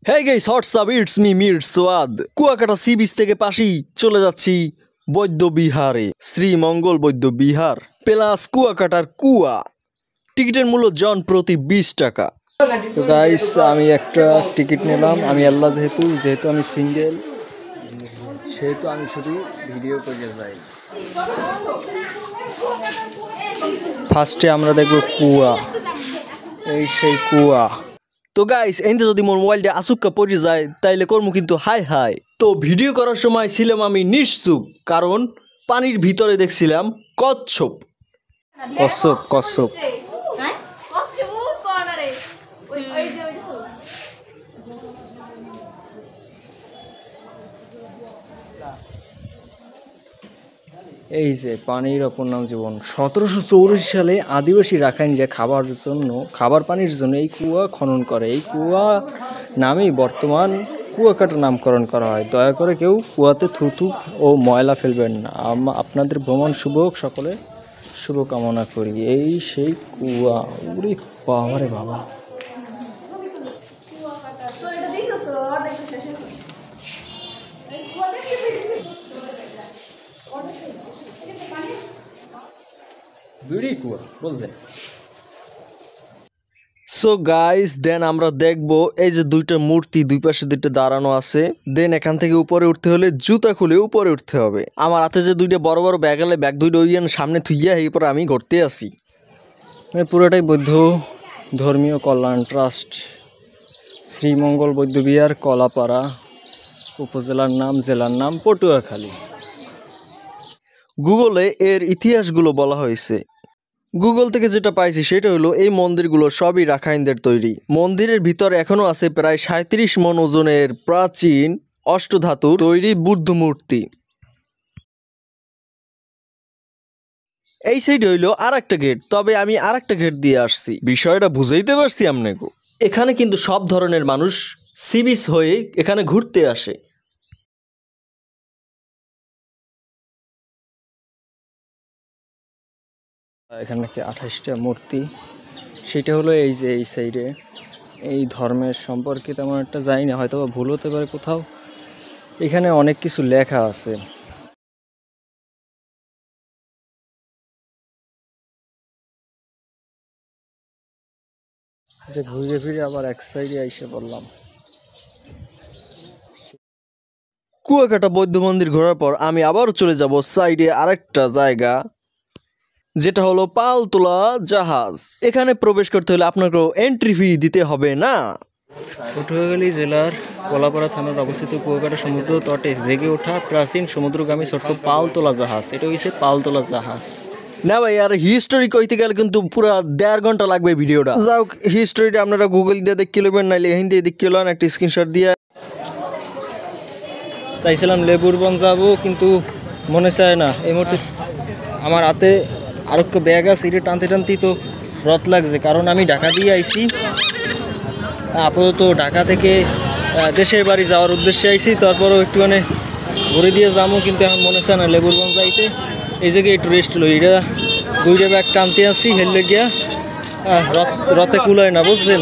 Hey guys, what's up? It's me, Mir Swad. Kuakata sea beach থেকে পাশেই চলে যাচ্ছি বৌদ্ধ বিহারে, শ্রীমঙ্গল বৌদ্ধ বিহার প্লাস কুয়াকাটার কুয়া। টিকিটের মূল্য জন প্রতি 20 টাকা। তো গাইস, আমি একটা টিকিট নিলাম। আমি আল্লাহ যেহেতু আমি সিঙ্গেল, সেহেতু আমি শুধু ভিডিও করে যাই। ফার্স্টে আমরা দেখব কুয়া। এই সেই কুয়া। তো গাইস, এতে যদি মোর মোবাইলটা আসুক্কা পড়ে যায় তাইলে করমু কিন্তু হাই হাই। তো ভিডিও করার সময় ছিলাম আমি নিশ্চুপ, কারণ পানির ভিতরে দেখছিলাম কচ্ছপ। এই যে পানির অপর নাম জীবন। 1784 সালে আদিবাসী রাখাইনরা খাবার পানির জন্য এই কুয়া খনন করে। এই কুয়া নামেই বর্তমান কুয়াকাটা নামকরণ করা হয়। দয়া করে কেউ কুয়াতে থুতু ও ময়লা ফেলবেন না। আপনাদের ভ্রমণ শুভ হোক, সকলে শুভকামনা করি। এই সেই কুয়া। ওরে বাবা রে বাবা, সো গাইস, দেন আমরা দেখবো এই যে দুইটা মূর্তি, দুই পাশে দুইটা দাঁড়ানো আছে। দেন এখান থেকে উপরে উঠতে হলে জুতা খুলে উপরে উঠতে হবে। আমার হাতে যে দুইটা বড় বড় ব্যাগ আলে ব্যাগ দুইটা ওই সামনে থুইয়া এরপর আমি ঘুরতে আসি। পুরোটাই বৌদ্ধ ধর্মীয় কল্যাণ ট্রাস্ট, শ্রীমঙ্গল বৌদ্ধ বিহার, কলাপাড়া, উপজেলার নাম, জেলার নাম পটুয়াখালী। গুগলে এর ইতিহাসগুলো বলা হয়েছে। গুগল থেকে যেটা পাইছি সেটা হলো এই মন্দিরগুলো সবই রাখাইনদের তৈরি। মন্দিরের ভিতরে এখনো আছে প্রায় 37 মণ ওজনের প্রাচীন অষ্টধাতুর তৈরি বুদ্ধ মূর্তি। এই সাইড হইলো আর একটা গেট, তবে আমি আর একটা গেট দিয়ে আসছি। বিষয়টা বুঝাইতে পারছি আপনাকে। এখানে কিন্তু সব ধরনের মানুষ সি বিচ হয়ে এখানে ঘুরতে আসে। এখানে নাকি 28টা মূর্তি। সেটা হলো এই যে এই সাইডে। এই ধর্মের সম্পর্কে তেমন একটা জানি না, হয়তো ভুল হতে পারে কোথাও। এখানে অনেক কিছু লেখা আছে। যে ঘুরে ফিরে আবার এক সাইডে এসে বললাম। কুয়াকাটা বৌদ্ধ মন্দির ঘোরার পর আমি আবার চলে যাব সাইডে আরেকটা জায়গা, যেটা হলো পালতোলা জাহাজ। এখানে প্রবেশ করতে হলে আপনাকেও এন্ট্রি ফি দিতে হবে না। পটুয়াখালী জেলার কলাপাড়া থানার অবস্থিত কুয়াকাটা সমুদ্র তটে জেগে ওঠা প্রাচীন সমুদ্রগামী ছোট্ট পালতোলা জাহাজ। এটা হচ্ছে পালতোলা জাহাজ। না ভাই, আর হিস্টোরি কইতে গেলে কিন্তু পুরো 1.5 ঘন্টা লাগবে ভিডিওটা। যাও, হিস্টোরিটা আপনারা গুগল দিয়ে দেখে নেবেন, নাইলে হিন্দি দেখে নেন একটা স্ক্রিনশট দিয়ে। চাইছিলাম লেবুরবন যাবো, কিন্তু মনে চায় না। এই মুহূর্তে আমার হাতে আরো একটা ব্যাগ আছে, এটা টানতে টানতেই তো রথ লাগছে, কারণ আমি ঢাকা দিয়ে আইছি। আপাতত ঢাকা থেকে দেশের বাড়ি যাওয়ার উদ্দেশ্যে আইছি। তারপরও একটুখানি ঘুরে দিয়ে যাবো, কিন্তু এখন মনে চায় না লেবুরগঞ্জ যাইতে। এই জায়গায় একটু রেস্ট লই। এটা দুইটা ব্যাগ টানতে আসি, হেললে গিয়া রথে কুলায় না, বুঝছেন।